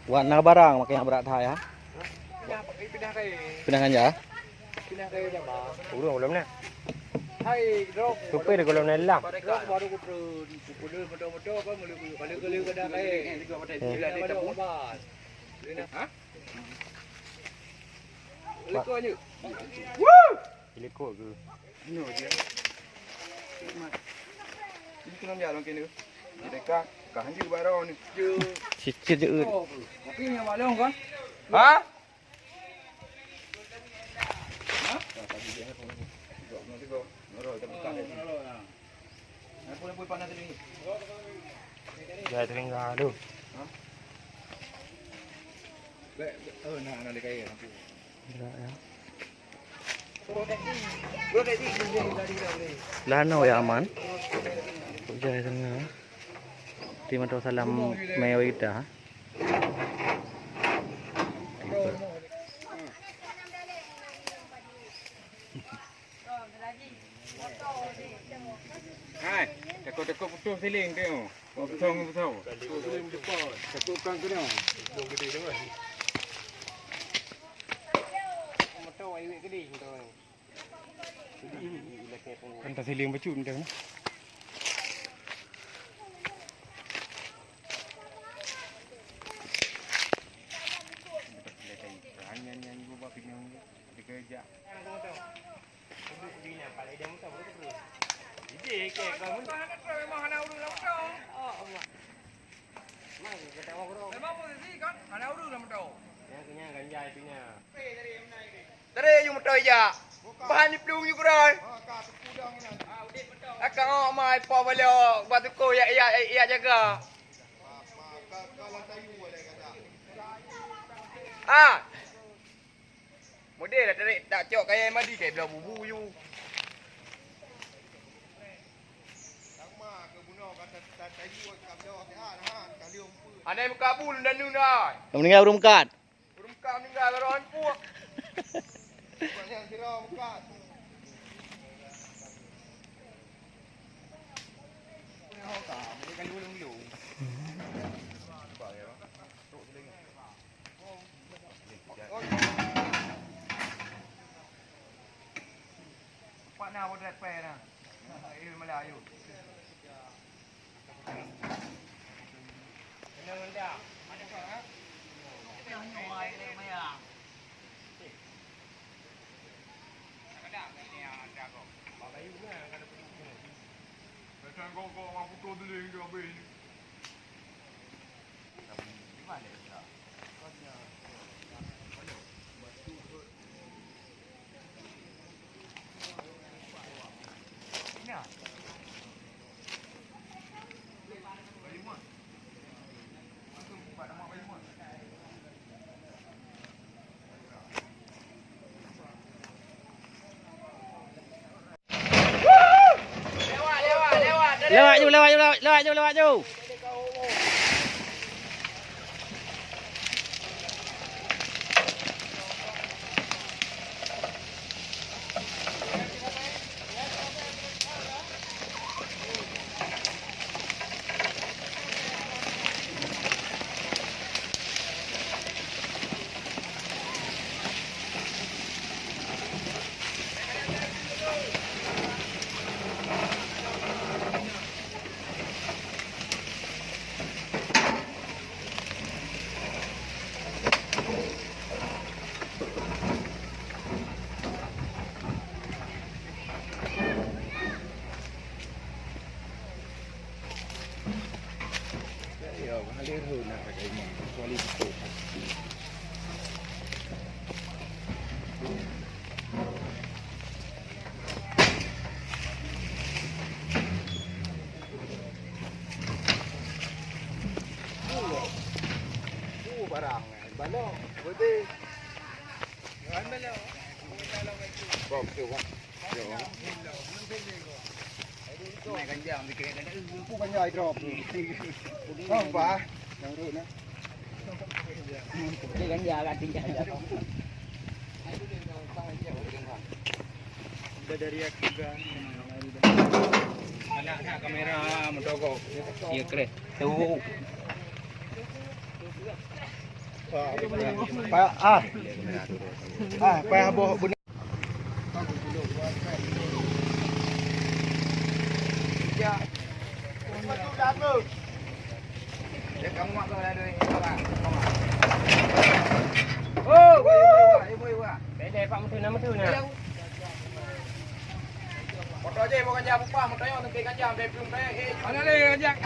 Warna barang makanya berat hai ha. Pindah aja. Pindah ke Jambang. Belum ni. Hai, drop. Supir kalau nak lam. Drop baru kudu motor apa mulu kalau kada kai. Juga pada gila dia tabung. Ha? Liko aja. Woo! Liko ke? No dia. Ini kena jalan kini. Dekat kanji baru ni. Cicit je ut. Tapi yang malong kan? Ha? Ha? Jangan terengah tu. Nah kayak gitu. Berat ya. Bro tadi Lano ya aman. Jaya tengah. Terima kasih salam Mayawita. Hai, tekuk putus siling tengok. Betul. Siling cepat. Tekukkan tu tengok. Dong gede tu kan. Motor awak gede motor ni. Kan siling bacun dia. Nyanyi buat pinjam dikerja. Tadi yung motor ya. Bahan ni pelung you kurang. Akan awak mai pa balik batu ko ya jaga. Ah. Model dah tarik tak cok kayak madi kayak belah bubu you. Anai muka bul dan nu dah. Meninggal urung kat. Urung kam meninggal karon puak. Banyak sirah muka. Punya hoka, dia kan ulung-ulung. Pak nak buat repair nah. Ini Melayu. Kenal dia. Ada kau ah? Yang nyuai ni maya. Ada ni ada kau. Bagai juga ada pergi. Macam kau mampu tu dulu dia ambil. Di mana dia? Lewat je. Barang balok betul. Kan balok. Bom tu kan. Mai kan jam dikira kan ku kan nyai drop. Không pa. Yang ru na. Dia kan jalan tinggal. Udah dari juga. Anak kamera mendogok. Iya kre. Tuh. ไปหาบ่บุญya masuk dah tu dia kamu mak kau dah ada ni kau ah oh woi Để pak mentu nama tu na. motor je bukan jam upah motor yang untuk ganjam dia belum bayar Mana lagi ajak?